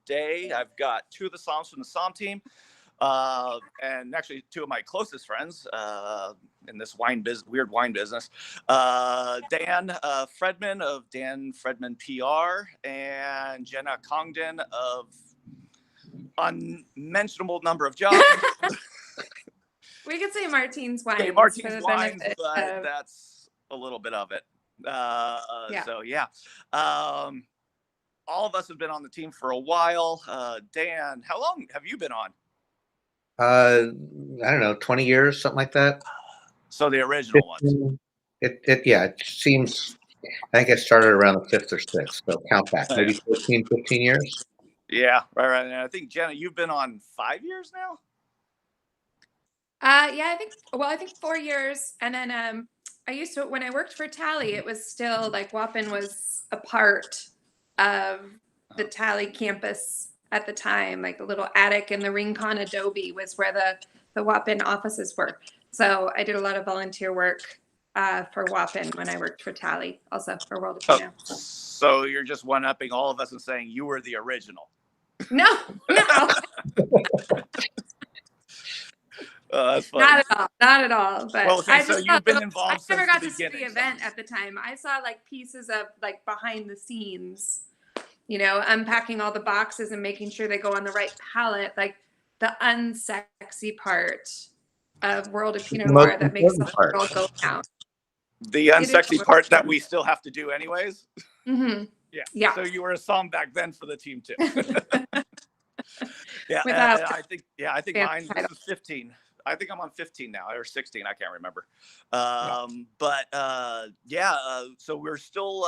today. I've got two of the Somms from the Somm team, and actually two of my closest friends in this weird wine business. Dan Fredman of Dan Fredman PR, and Jenna Congdon of unmentionable number of jobs. We could say Martine's Wines. Okay, Martine's Wines, but that's a little bit of it. So yeah. All of us have been on the team for a while. Dan, how long have you been on? I don't know, 20 years, something like that. So the original one. It seems, I think I started around the 5th or 6th, so count back, maybe 15 years. Yeah, right. And I think, Jenna, you've been on 5 years now? Yeah, I think 4 years. And then I used to, when I worked for Tally, it was still like WOPN was a part of the Tally campus at the time. Like the little attic in the Rincon Adobe was where the WOPN offices were. So I did a lot of volunteer work for WOPN when I worked for Tally, also for World of Pinot. So you're just one-upping all of us and saying you were the original. No. That's funny. Not at all. But well, okay, so you've been involved I never got to see the event at the time. I saw like pieces of like behind the scenes, you know, unpacking all the boxes and making sure they go on the right palette, like the unsexy part of World of Pinot Noir that makes the whole world go down. The unsexy part that we still have to do anyways. Mm-hmm. Yeah. So you were a Somm back then for the team too. Yeah. I think mine is 15. I think I'm on 15 now, or 16. I can't remember. So we're still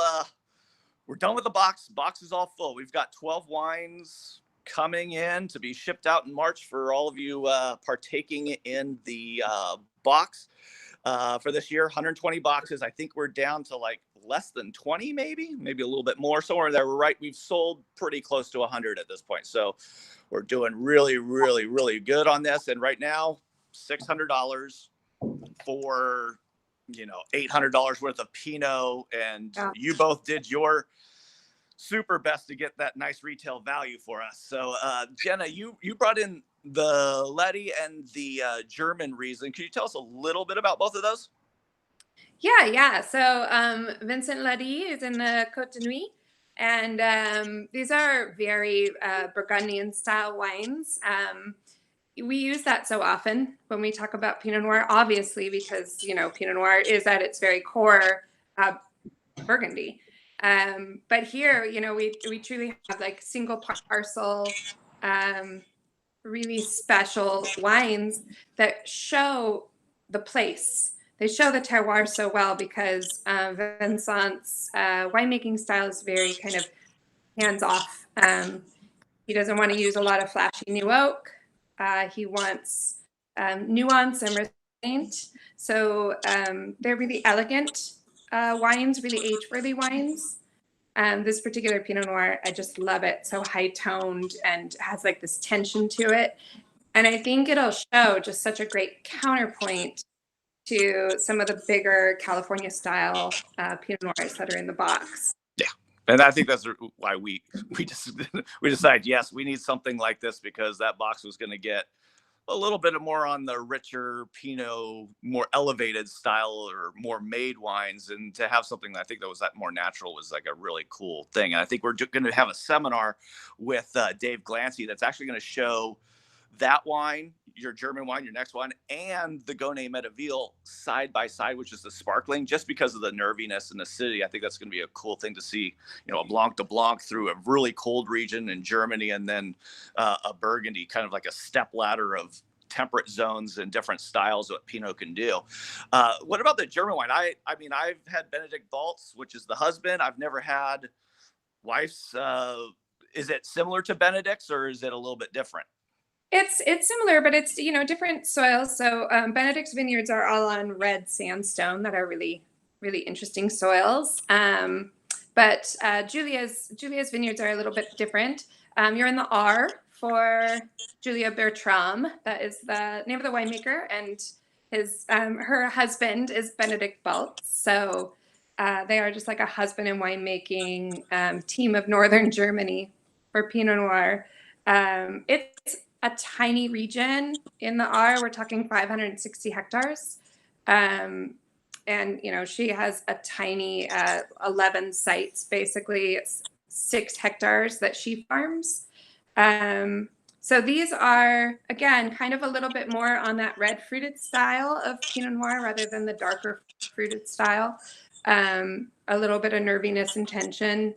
we're done with the box. Box is all full. We've got 12 wines coming in to be shipped out in March for all of you partaking in the box for this year. 120 boxes. I think we're down to like less than 20, maybe a little bit more, somewhere there. We're right. We've sold pretty close to 100 at this point. So we're doing really, really, really good on this. And right now, $600 for, $800 worth of Pinot. And you both did your super best to get that nice retail value for us. So Jenna, you brought in the Letty and the German Riesling. Can you tell us a little bit about both of those? Yeah. So Vincent Letty is in the Côte de Nuit, and these are very Burgundian style wines. We use that so often when we talk about Pinot Noir, obviously, because Pinot Noir is at its very core Burgundy. But here, we truly have like single parcel, really special wines that show the place. They show the terroir so well because Vincent's winemaking style is very kind of hands-off. He doesn't want to use a lot of flashy new oak. He wants nuance and restraint. So they're really elegant wines, really age-worthy wines. This particular Pinot Noir, I just love it. So high-toned and has like this tension to it. And I think it'll show just such a great counterpoint to some of the bigger California style Pinot Noirs that are in the box. Yeah. And I think that's why we decided, yes, we need something like this, because that box was going to get a little bit more on the richer Pinot, more elevated style or more made wines. And to have something, I think that was that more natural, was like a really cool thing. And I think we're going to have a seminar with Dave Glancy that's actually going to show that wine, your German wine, your next one, and the Gonet Medeville side by side, which is the sparkling, just because of the nerviness and acidity. I think that's going to be a cool thing to see, a Blanc de Blanc through a really cold region in Germany, and then a Burgundy, kind of like a step ladder of temperate zones and different styles what Pinot can do. What about the German wine? I mean, I've had Benedict Baltz, which is the husband. I've never had wife's. Is it similar to Benedict's, or is it a little bit different? It's similar, but it's different soils. So Benedict's vineyards are all on red sandstone that are really, really interesting soils. But Julia's vineyards are a little bit different. You're in the R for Julia Bertram. That is the name of the winemaker, and her husband is Benedict Baltz. So they are just like a husband and winemaking team of northern Germany. for Pinot Noir. It's a tiny region in the R. We're talking 560 hectares. And, you know, she has a tiny 11 sites, basically. It's 6 hectares that she farms. So these are, again, kind of a little bit more on that red fruited style of Pinot Noir rather than the darker fruited style. A little bit of nerviness and tension.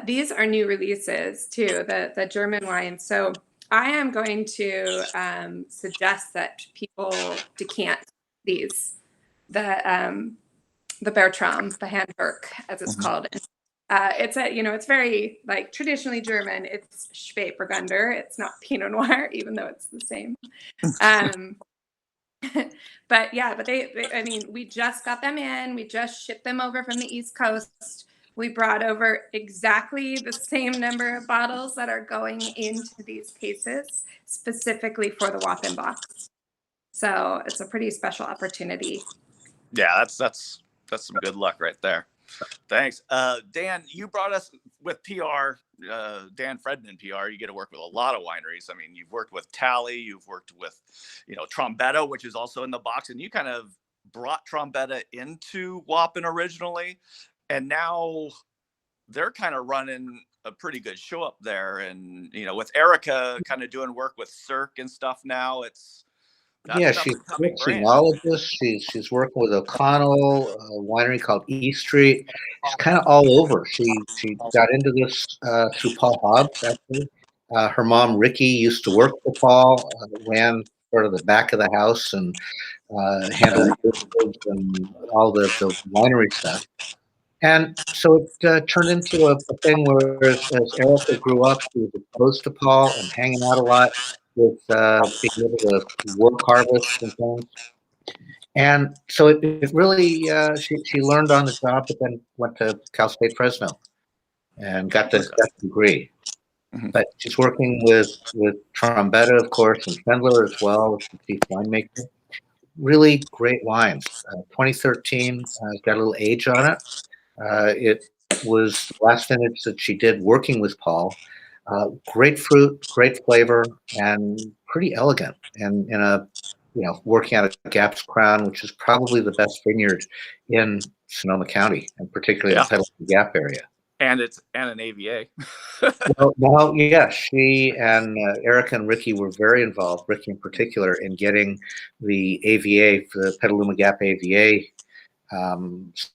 These are new releases too, the German wines. So I am going to suggest that people decant these, the Bertram, the Handwerk, as it's called. It's a, you know, it's very like traditionally German. It's Spätburgunder. It's not Pinot Noir, even though it's the same. But yeah, but they, I mean, we just got them in. We just shipped them over from the East Coast. We brought over exactly the same number of bottles that are going into these cases specifically for the WOPN box. So it's a pretty special opportunity. Yeah, that's some good luck right there. Thanks. Dan, you brought us with PR, Dan Fredman PR. You get to work with a lot of wineries. I mean, you've worked with Tally, you've worked with, you know, Trombetta, which is also in the box, and you kind of brought Trombetta into WOPN originally, and now they're kind of running a pretty good show up there. And, you know, with Erica kind of doing work with Cirque and stuff now, that's she's a coming brand. all of this. She's working with O'Connell, a winery called E Street. She's kind of all over. She got into this through Paul Hobbs, actually. Her mom, Ricky, used to work for Paul, ran sort of the back of the house and handled and all the winery stuff. And so it turned into a thing where as Erica grew up, she was exposed to Paul and hanging out a lot with being able to work harvest and things. And so it really, she learned on the job, but then went to Cal State Fresno and got the degree. But she's working with Trombetta, of course, and Fendler as well as the chief winemaker. Really great wines. 2013 got a little age on it. It was the last vintage that she did working with Paul. Great fruit, great flavor, and pretty elegant. And in a, you know, working out of Gap's Crown, which is probably the best vineyard in Sonoma County, and particularly in the Petaluma Gap area. And it's an AVA. Well, yeah, she and Erica and Ricky were very involved, Ricky in particular, in getting the AVA, the Petaluma Gap AVA,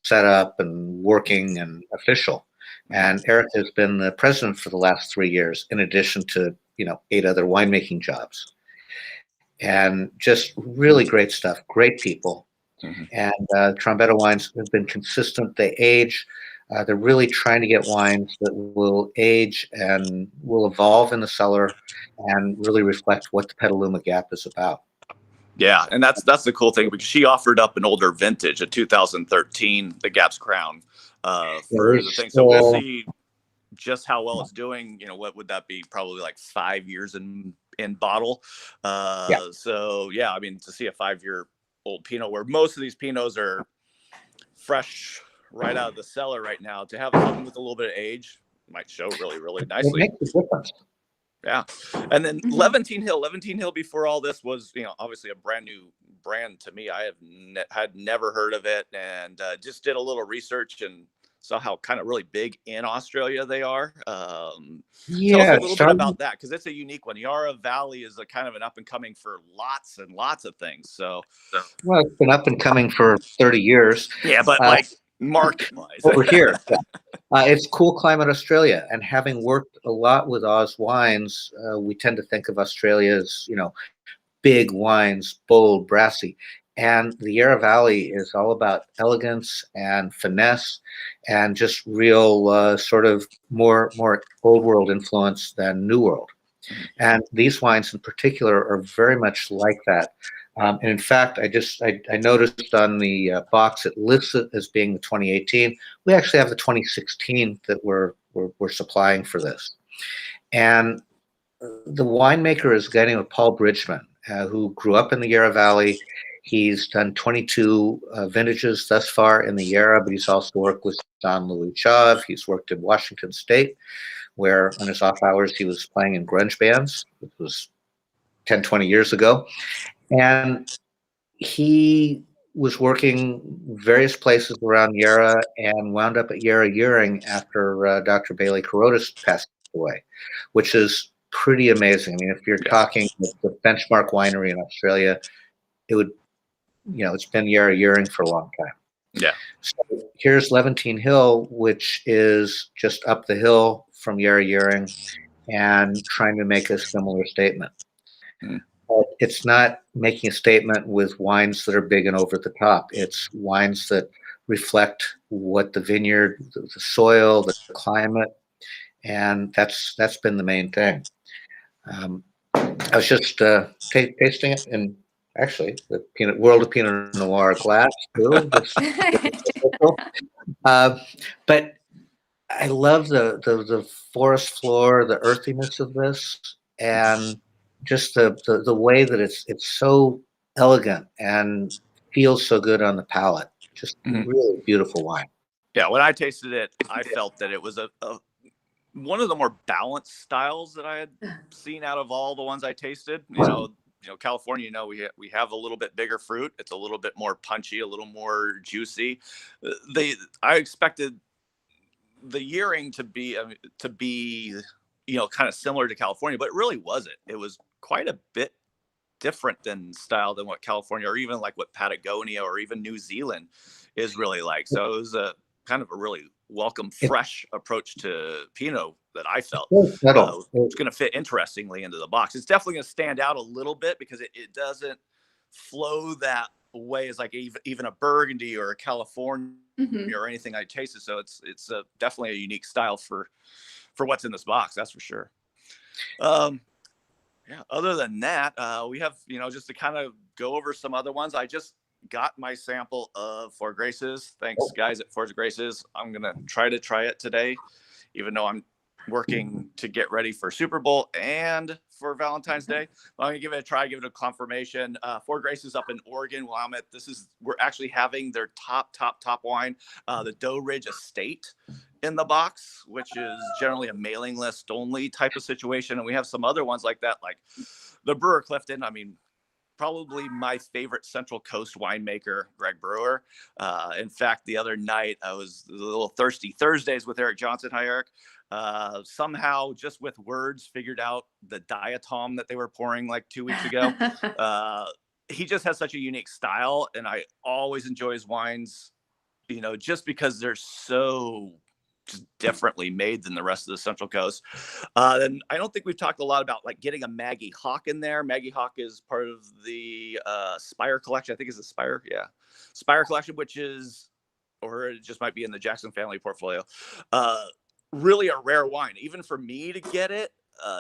set up and working and official. And Eric has been the president for the last 3 years, in addition to, you know, 8 other winemaking jobs. And just really great stuff, great people. And Trombetta wines have been consistent. They age. They're really trying to get wines that will age and will evolve in the cellar and really reflect what the Petaluma Gap is about. Yeah, and that's the cool thing, because she offered up an older vintage, a 2013, the Gap's Crown, for the thing. So we'll see just how well it's doing. You know, what would that be? Probably like 5 years in bottle. So yeah, I mean, to see a 5-year-old Pinot, where most of these Pinots are fresh right out of the cellar right now, to have something with a little bit of age might show really, really nicely. It makes a difference. Yeah. And then Levantine Hill before all this was, you know, obviously a brand new brand to me. I had never heard of it, and just did a little research and saw how kind of really big in Australia they are. Tell us a little bit about that, because it's a unique one. Yarra Valley is a kind of an up and coming for lots and lots of things. So well, it's been up and coming for 30 years. Yeah, but like market-wise. Over here. It's cool climate Australia, and having worked a lot with Oz wines, we tend to think of Australia as, you know, big wines, bold, brassy. And the Yarra Valley is all about elegance and finesse and just real sort of more old world influence than new world. And these wines in particular are very much like that. And in fact, I noticed on the box it lists it as being the 2018. We actually have the 2016 that we're supplying for this. And the winemaker is getting with Paul Bridgman, who grew up in the Yarra Valley. He's done 22 vintages thus far in the Yarra, but he's also worked with Don Louis Chave. He's worked in Washington State where on his off hours he was playing in grunge bands. It was 10, 20 years ago. And he was working various places around Yarra and wound up at Yarra Uring after Dr. Bailey Carotis passed away, which is pretty amazing. I mean, if you're talking the benchmark winery in Australia, it would, it's been Yarra Uring for a long time. Yeah. So here's Levantine Hill, which is just up the hill from Yarra Uring and trying to make a similar statement. But it's not making a statement with wines that are big and over the top. It's wines that reflect what the vineyard, the soil, the climate, and that's been the main thing. I was just tasting it in actually the World of Pinot Noir glass too. But I love the forest floor, the earthiness of this, and just the way that it's so elegant and feels so good on the palate. Just really beautiful wine. Yeah, when I tasted it, I felt that it was a one of the more balanced styles that I had seen out of all the ones I tasted. California, we have a little bit bigger fruit. It's a little bit more punchy, a little more juicy. I expected the yearing to be kind of similar to California, but it really wasn't. It was quite a bit different than style than what California or even like what Patagonia or even New Zealand is really like. So it was a kind of a really welcome, fresh approach to Pinot that I felt was going to fit interestingly into the box. It's definitely going to stand out a little bit because it doesn't flow that way as like even a Burgundy or a California or anything I tasted. So it's definitely a unique style for what's in this box. That's for sure. Yeah. Other than that, we have, just to kind of go over some other ones. I just got my sample of Four Graces. Thanks, guys at Four Graces. I'm going to try it today, even though I'm working to get ready for Super Bowl and for Valentine's Day. I'm going to give it a try, give it a confirmation. Four Graces up in Oregon. Well, we're actually having their top wine, the Doe Ridge Estate, in the box, which is generally a mailing list only type of situation. And we have some other ones like that, like the Brewer Clifton. I mean, probably my favorite Central Coast winemaker, Greg Brewer. In fact, the other night I was a little thirsty Thursdays with Eric Johnson. Hi, Eric. Somehow just with words figured out the diatom that they were pouring like 2 weeks ago. He just has such a unique style, and I always enjoy his wines, just because they're so just differently made than the rest of the Central Coast. And I don't think we've talked a lot about like getting a Maggie Hawk in there. Maggie Hawk is part of the Spire collection. I think it's the Spire. Yeah. Spire collection, or it just might be in the Jackson family portfolio. Really a rare wine, even for me to get it.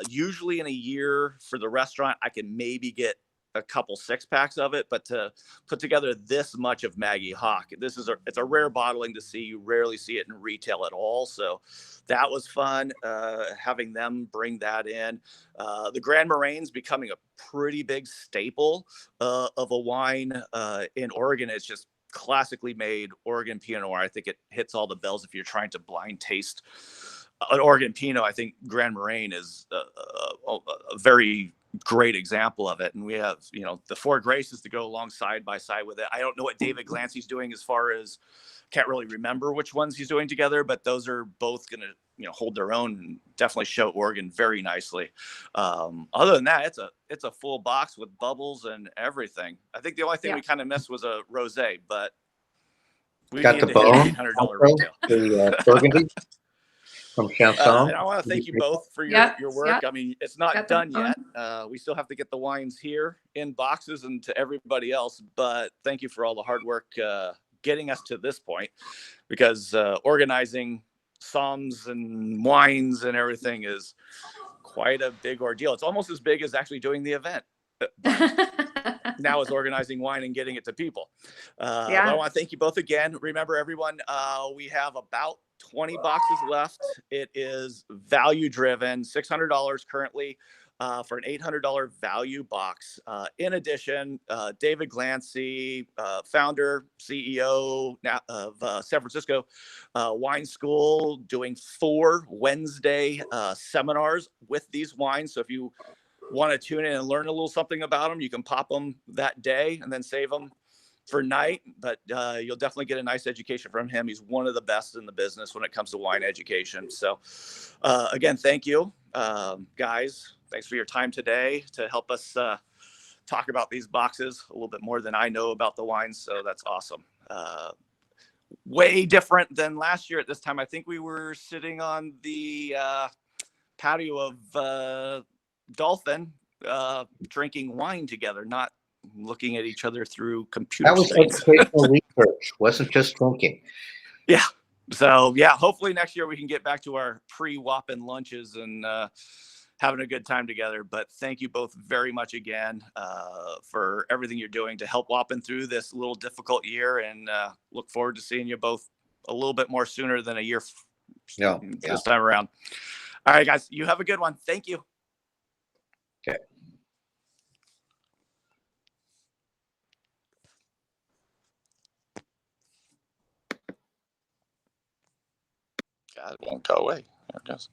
Usually in a year for the restaurant, I can maybe get a couple 6-packs of it, but to put together this much of Maggie Hawk, it's a rare bottling to see. You rarely see it in retail at all. So that was fun, having them bring that in. The Grand Moraine's becoming a pretty big staple of a wine in Oregon. It's just classically made Oregon Pinot Noir. I think it hits all the bells if you're trying to blind taste an Oregon Pinot. I think Grand Moraine is a very great example of it. And we have, the Four Graces to go along side by side with it. I don't know what David Glancy's doing as far as, can't really remember which ones he's doing together, but those are both going to, hold their own and definitely show Oregon very nicely. Other than that, it's a full box with bubbles and everything. I think the only thing we kind of missed was a rosé, but we got the bone $800 retail. The Burgundy from Chanson. And I want to thank you both for your work. Yep. I mean, it's not done yet. We still have to get the wines here in boxes and to everybody else, but thank you for all the hard work getting us to this point, because organizing somms and wines and everything is quite a big ordeal. It's almost as big as actually doing the event. now is organizing wine and getting it to people. But Yeah. I want to thank you both again. Remember, everyone, we have about 20 boxes left. It is value driven, $600 currently. For an $800 value box. In addition, David Glancy, founder, CEO of San Francisco Wine School, doing 4 Wednesday seminars with these wines. So if you want to tune in and learn a little something about them, you can pop them that day and then save them for night. But you'll definitely get a nice education from him. He's one of the best in the business when it comes to wine education. So again, thank you, guys. Thanks for your time today to help us talk about these boxes a little bit more than I know about the wines. So that's awesome. Way different than last year at this time. I think we were sitting on the patio of Dolphin drinking wine together, not looking at each other through computer That was screens. educational research, wasn't just drinking. Yeah. So yeah, hopefully next year we can get back to our pre-WOPN lunches and having a good time together. But thank you both very much again for everything you're doing to help WOPN through this little difficult year, and look forward to seeing you both a little bit more sooner than a year this time around. All right, guys, you have a good one. Thank you. Okay. God, it won't go away. There it goes.